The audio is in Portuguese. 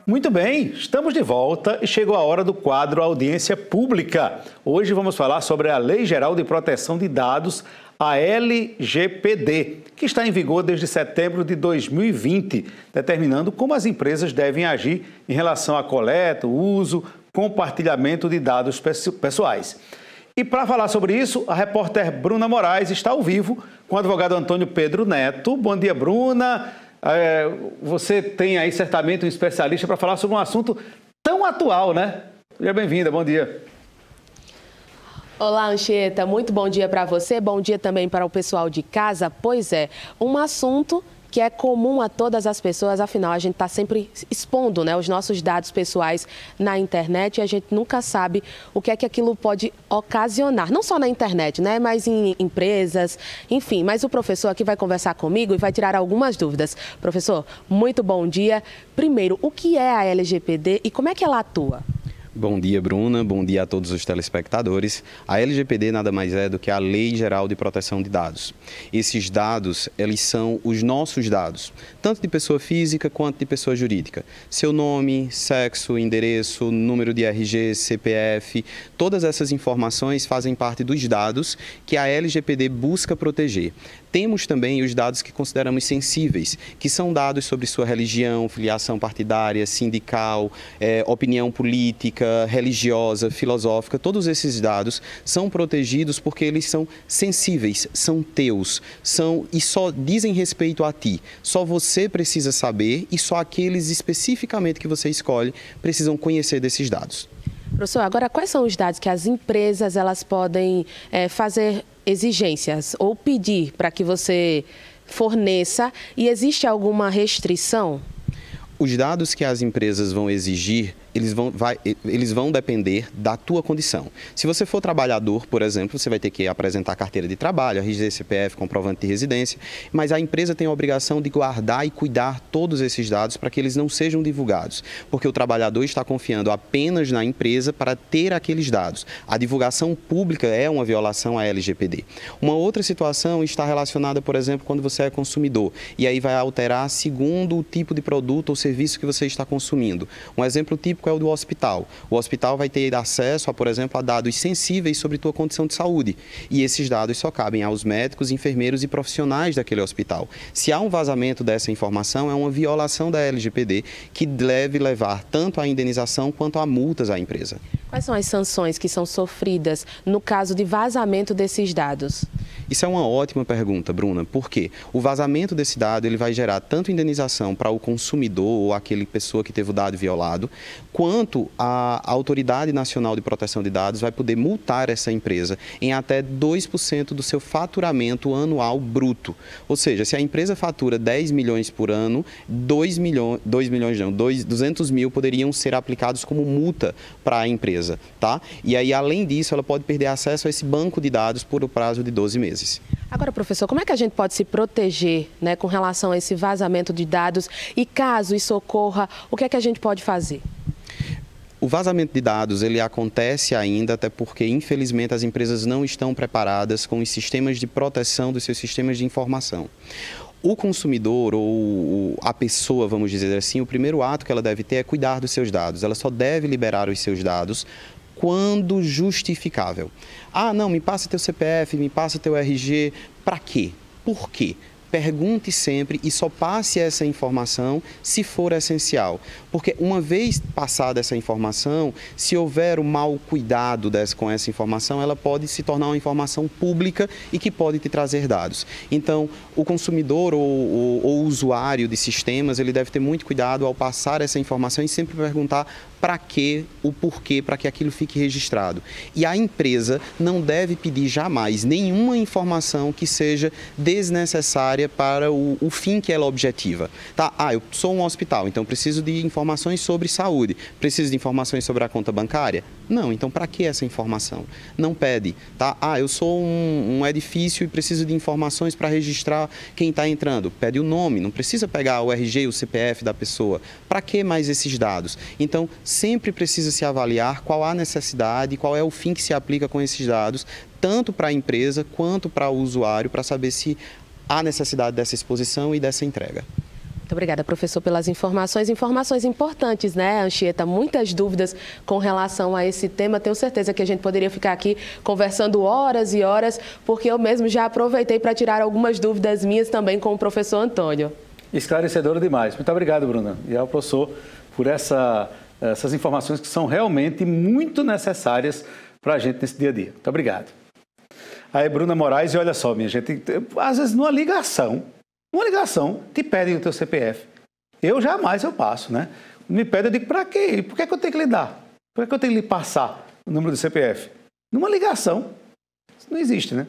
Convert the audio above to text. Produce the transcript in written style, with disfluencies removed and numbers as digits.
Muito bem, estamos de volta e chegou a hora do quadro Audiência Pública. Hoje vamos falar sobre a Lei Geral de Proteção de Dados, a LGPD, que está em vigor desde setembro de 2020, determinando como as empresas devem agir em relação à coleta, uso, compartilhamento de dados pessoais. E para falar sobre isso, a repórter Bruna Moraes está ao vivo com o advogado Antônio Pedro Neto. Bom dia, Bruna. Você tem aí certamente um especialista para falar sobre um assunto tão atual, né? Seja bem-vinda, bom dia. Olá, Anchieta, muito bom dia para você, bom dia também para o pessoal de casa. Pois é, um assunto que é comum a todas as pessoas, afinal, a gente está sempre expondo, né, os nossos dados pessoais na internet e a gente nunca sabe o que é que aquilo pode ocasionar, não só na internet, né, mas em empresas, enfim. Mas o professor aqui vai conversar comigo e vai tirar algumas dúvidas. Professor, muito bom dia. Primeiro, o que é a LGPD e como é que ela atua? Bom dia, Bruna. Bom dia a todos os telespectadores. A LGPD nada mais é do que a Lei Geral de Proteção de Dados. Esses dados, eles são os nossos dados, tanto de pessoa física quanto de pessoa jurídica. Seu nome, sexo, endereço, número de RG, CPF, todas essas informações fazem parte dos dados que a LGPD busca proteger. Temos também os dados que consideramos sensíveis, que são dados sobre sua religião, filiação partidária, sindical, opinião política, religiosa, filosófica. Todos esses dados são protegidos porque eles são sensíveis, são teus, e só dizem respeito a ti. Só você precisa saber e só aqueles especificamente que você escolhe precisam conhecer desses dados. Professor, agora quais são os dados que as empresas elas podem fazer exigências ou pedir para que você forneça, e existe alguma restrição? Os dados que as empresas vão exigir, eles vão depender da tua condição. Se você for trabalhador, por exemplo, você vai ter que apresentar carteira de trabalho, RG, CPF, comprovante de residência, mas a empresa tem a obrigação de guardar e cuidar todos esses dados para que eles não sejam divulgados, porque o trabalhador está confiando apenas na empresa para ter aqueles dados. A divulgação pública é uma violação à LGPD. Uma outra situação está relacionada, por exemplo, quando você é consumidor, e aí vai alterar segundo o tipo de produto ou serviço que você está consumindo. Um exemplo típico é o do hospital. O hospital vai ter acesso, por exemplo, a dados sensíveis sobre tua condição de saúde. E esses dados só cabem aos médicos, enfermeiros e profissionais daquele hospital. Se há um vazamento dessa informação, é uma violação da LGPD que deve levar tanto à indenização quanto a multas à empresa. Quais são as sanções que são sofridas no caso de vazamento desses dados? Isso é uma ótima pergunta, Bruna, porque o vazamento desse dado ele vai gerar tanto indenização para o consumidor ou aquele pessoa que teve o dado violado, quanto a Autoridade Nacional de Proteção de Dados vai poder multar essa empresa em até 2% do seu faturamento anual bruto. Ou seja, se a empresa fatura 10 milhões por ano, 200 mil poderiam ser aplicados como multa para a empresa, tá? E aí, além disso, ela pode perder acesso a esse banco de dados por o prazo de 12 meses. Agora, professor, como é que a gente pode se proteger, né, com relação a esse vazamento de dados e caso isso ocorra, o que é que a gente pode fazer? O vazamento de dados, ele acontece ainda, até porque, infelizmente, as empresas não estão preparadas com os sistemas de proteção dos seus sistemas de informação. O consumidor ou a pessoa, vamos dizer assim, o primeiro ato que ela deve ter é cuidar dos seus dados. Ela só deve liberar os seus dados quando justificável. Ah, não, me passa teu CPF, me passa teu RG. Para quê? Por quê? Pergunte sempre e só passe essa informação se for essencial. Porque uma vez passada essa informação, se houver o mau cuidado com essa informação, ela pode se tornar uma informação pública e que pode te trazer dados. Então, o consumidor ou o usuário de sistemas, ele deve ter muito cuidado ao passar essa informação e sempre perguntar para quê, o porquê, para que aquilo fique registrado. E a empresa não deve pedir jamais nenhuma informação que seja desnecessária para o fim que ela objetiva. Tá? Eu sou um hospital, então preciso de informações sobre saúde. Preciso de informações sobre a conta bancária? Não, então para que essa informação? Não pede. Tá? Eu sou um edifício e preciso de informações para registrar quem está entrando. Pede o nome, não precisa pegar o RG e o CPF da pessoa. Para que mais esses dados? Então, sempre precisa se avaliar qual a necessidade, qual é o fim que se aplica com esses dados, tanto para a empresa quanto para o usuário, para saber se há necessidade dessa exposição e dessa entrega. Muito obrigada, professor, pelas informações. Informações importantes, né, Anchieta? Muitas dúvidas com relação a esse tema. Tenho certeza que a gente poderia ficar aqui conversando horas e horas, porque eu mesmo já aproveitei para tirar algumas dúvidas minhas também com o professor Antônio. Esclarecedora demais. Muito obrigado, Bruna. E ao professor por essas informações que são realmente muito necessárias para a gente nesse dia a dia. Muito obrigado. Aí, Bruna Moraes, e olha só, minha gente, às vezes numa ligação, te pedem o teu CPF. Eu passo, né? Me pedem, eu digo, para quê? Por que eu tenho que lhe dar? Por que eu tenho que lhe passar o número do CPF? Numa ligação. Isso não existe, né?